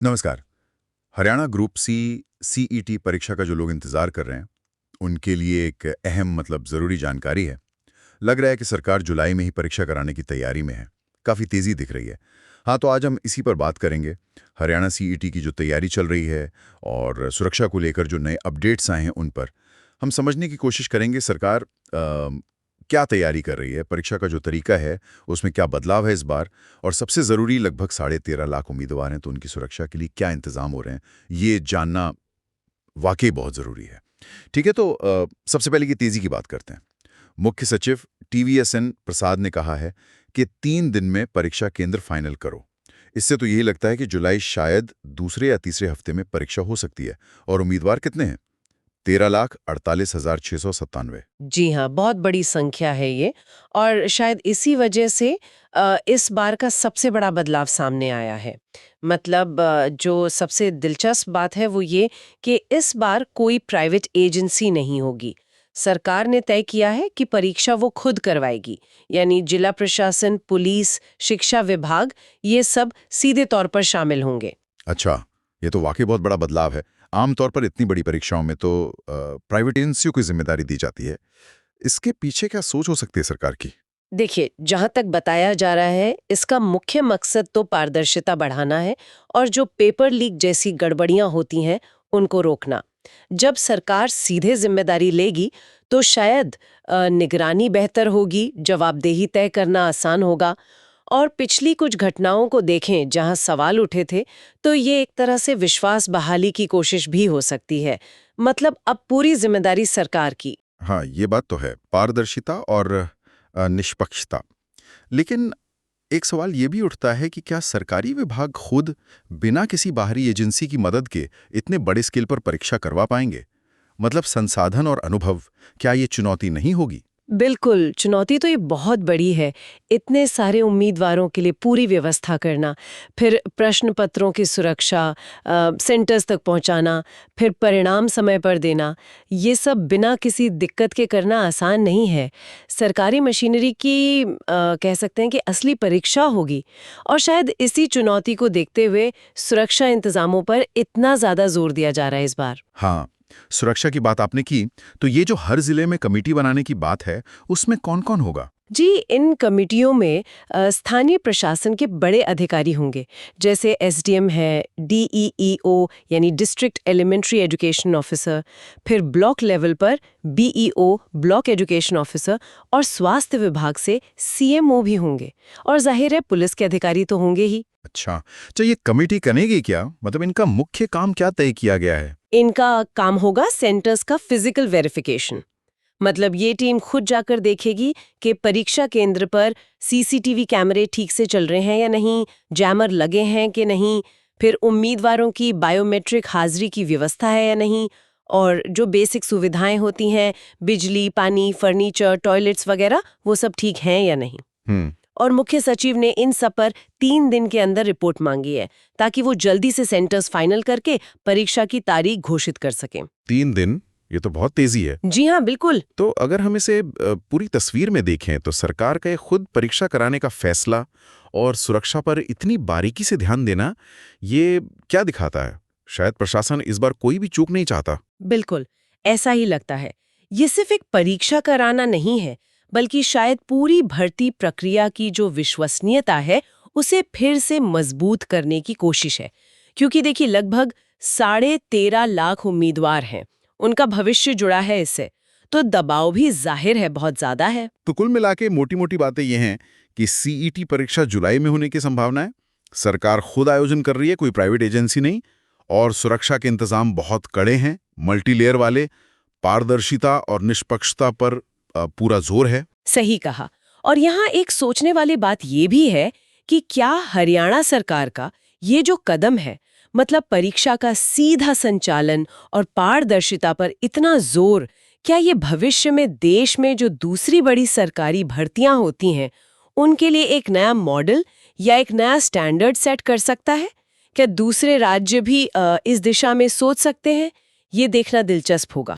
नमस्कार। Haryana group C CET परीक्षा का जो लोग इंतजार कर रहे हैं, उनके लिए एक अहम ज़रूरी जानकारी है। लग रहा है कि सरकार जुलाई में ही परीक्षा कराने की तैयारी में है। काफ़ी तेज़ी दिख रही है। हाँ, तो आज हम इसी पर बात करेंगे। हरियाणा सीईटी की जो तैयारी चल रही है और सुरक्षा को लेकर जो नए अपडेट्स आए हैं, उन पर हम समझने की कोशिश करेंगे सरकार क्या तैयारी कर रही है, परीक्षा का जो तरीका है, उसमें क्या बदलाव है इस बार, और सबसे ज़रूरी लगभग 13.5 लाख उम्मीदवार हैं, तो उनकी सुरक्षा के लिए क्या इंतज़ाम हो रहे हैं, ये जानना वाक़ई बहुत ज़रूरी है। ठीक है, तो सबसे पहले की तेज़ी की बात करते हैं। मुख्य सचिव टीवीएसएन प्रसाद ने कहा है कि 3 दिन में परीक्षा केंद्र फाइनल करो। इससे तो यही लगता है कि जुलाई शायद दूसरे या तीसरे हफ्ते में परीक्षा हो सकती है। और उम्मीदवार कितने हैं? 13,48,697। जी हाँ, बहुत बड़ी संख्या है ये। और शायद इसी वजह से इस बार का सबसे बड़ा बदलाव सामने आया है। मतलब जो सबसे दिलचस्प बात है वो ये कि इस बार कोई प्राइवेट एजेंसी नहीं होगी। सरकार ने तय किया है कि परीक्षा वो खुद करवाएगी, यानी जिला प्रशासन, पुलिस, शिक्षा विभाग, ये सब सीधे तौर पर शामिल होंगे। अच्छा, ये तो वाकई बहुत बड़ा बदलाव है। आमतौर पर इतनी बड़ी परीक्षाओं में तो प्राइवेट एजेंसियों को जिम्मेदारी दी जाती है। इसके पीछे क्या सोच हो सकती है सरकार की? देखिए, जहां तक बताया जा रहा है, इसका मुख्य मकसद तो पारदर्शिता बढ़ाना है और जो पेपर लीक जैसी गड़बड़ियां होती हैं, उनको रोकना। जब सरकार सीधे जिम्मेदारी लेगी, तो शायद निगरानी बेहतर होगी, जवाबदेही तय करना आसान होगा। और पिछली कुछ घटनाओं को देखें जहां सवाल उठे थे, तो ये एक तरह से विश्वास बहाली की कोशिश भी हो सकती है। मतलब अब पूरी जिम्मेदारी सरकार की। हाँ, ये बात तो है, पारदर्शिता और निष्पक्षता। लेकिन एक सवाल ये भी उठता है कि क्या सरकारी विभाग खुद बिना किसी बाहरी एजेंसी की मदद के इतने बड़े स्केल पर परीक्षा करवा पाएंगे? संसाधन और अनुभव, क्या ये चुनौती नहीं होगी? बिल्कुल, चुनौती तो ये बहुत बड़ी है। इतने सारे उम्मीदवारों के लिए पूरी व्यवस्था करना, फिर प्रश्न पत्रों की सुरक्षा, सेंटर्स तक पहुंचाना, फिर परिणाम समय पर देना, ये सब बिना किसी दिक्कत के करना आसान नहीं है। सरकारी मशीनरी की कह सकते हैं कि असली परीक्षा होगी। और शायद इसी चुनौती को देखते हुए सुरक्षा इंतजामों पर इतना ज़्यादा जोर दिया जा रहा है इस बार। हाँ, सुरक्षा की बात आपने की, तो ये जो हर जिले में कमेटी बनाने की बात है, उसमें कौन-कौन होगा? जी, इन कमिटियों में स्थानीय प्रशासन के बड़े अधिकारी होंगे, जैसे एसडीएम है, डीईईओ यानी डिस्ट्रिक्ट एलिमेंट्री एजुकेशन ऑफिसर, फिर ब्लॉक लेवल पर बीईओ ब्लॉक एजुकेशन ऑफिसर, और स्वास्थ्य विभाग से सीएमओ भी होंगे। और जाहिर है पुलिस के अधिकारी तो होंगे ही। अच्छा, तो ये कमेटी करेगी क्या? इनका मुख्य काम क्या तय किया गया है? इनका काम होगा सेंटर्स का फिजिकल वेरिफिकेशन। मतलब ये टीम खुद जाकर देखेगी कि परीक्षा केंद्र पर सीसीटीवी कैमरे ठीक से चल रहे हैं या नहीं, जैमर लगे हैं कि नहीं, फिर उम्मीदवारों की बायोमेट्रिक हाजिरी की व्यवस्था है या नहीं, और जो बेसिक सुविधाएं होती हैं, बिजली, पानी, फर्नीचर, टॉयलेट्स वगैरह, वो सब ठीक हैं या नहीं। हम्म। और मुख्य सचिव ने इन सब पर 3 दिन के अंदर रिपोर्ट मांगी है, ताकि वो जल्दी से सेंटर्स फाइनल करके परीक्षा की तारीख घोषित कर सकें। 3 दिन? ये तो बहुत तेजी है। जी हाँ, बिल्कुल। तो अगर हम इसे पूरी तस्वीर में देखें, तो सरकार का ये खुद परीक्षा कराने का फैसला और सुरक्षा पर इतनी बारीकी से ध्यान देना, ये क्या दिखाता है? शायद प्रशासन इस बार कोई भी चूक नहीं चाहता। बिल्कुल, ऐसा ही लगता है। ये सिर्फ एक परीक्षा कराना नहीं है, बल्कि शायद पूरी भर्ती प्रक्रिया की जो विश्वसनीयता है, उसे फिर से मजबूत करने की कोशिश है। क्योंकि देखिए, लगभग 13.5 लाख उम्मीदवार हैं, उनका भविष्य जुड़ा है इससे, तो दबाव भी जाहिर है बहुत ज्यादा है। तो कुल मिला के मोटी-मोटी बातें ये हैं कि सीईटी परीक्षा जुलाई में होने की संभावना है, सरकार खुद आयोजन कर रही है, कोई प्राइवेट एजेंसी नहीं, और सुरक्षा के इंतजाम बहुत कड़े हैं, मल्टीलेयर वाले, पारदर्शिता और निष्पक्षता पर पूरा जोर है। सही कहा। और यहाँ एक सोचने वाली बात ये भी है कि क्या हरियाणा सरकार का ये जो कदम है, मतलब परीक्षा का सीधा संचालन और पारदर्शिता पर इतना जोर, क्या ये भविष्य में देश में जो दूसरी बड़ी सरकारी भर्तियां होती हैं, उनके लिए एक नया मॉडल या एक नया स्टैंडर्ड सेट कर सकता है? क्या दूसरे राज्य भी इस दिशा में सोच सकते हैं? ये देखना दिलचस्प होगा।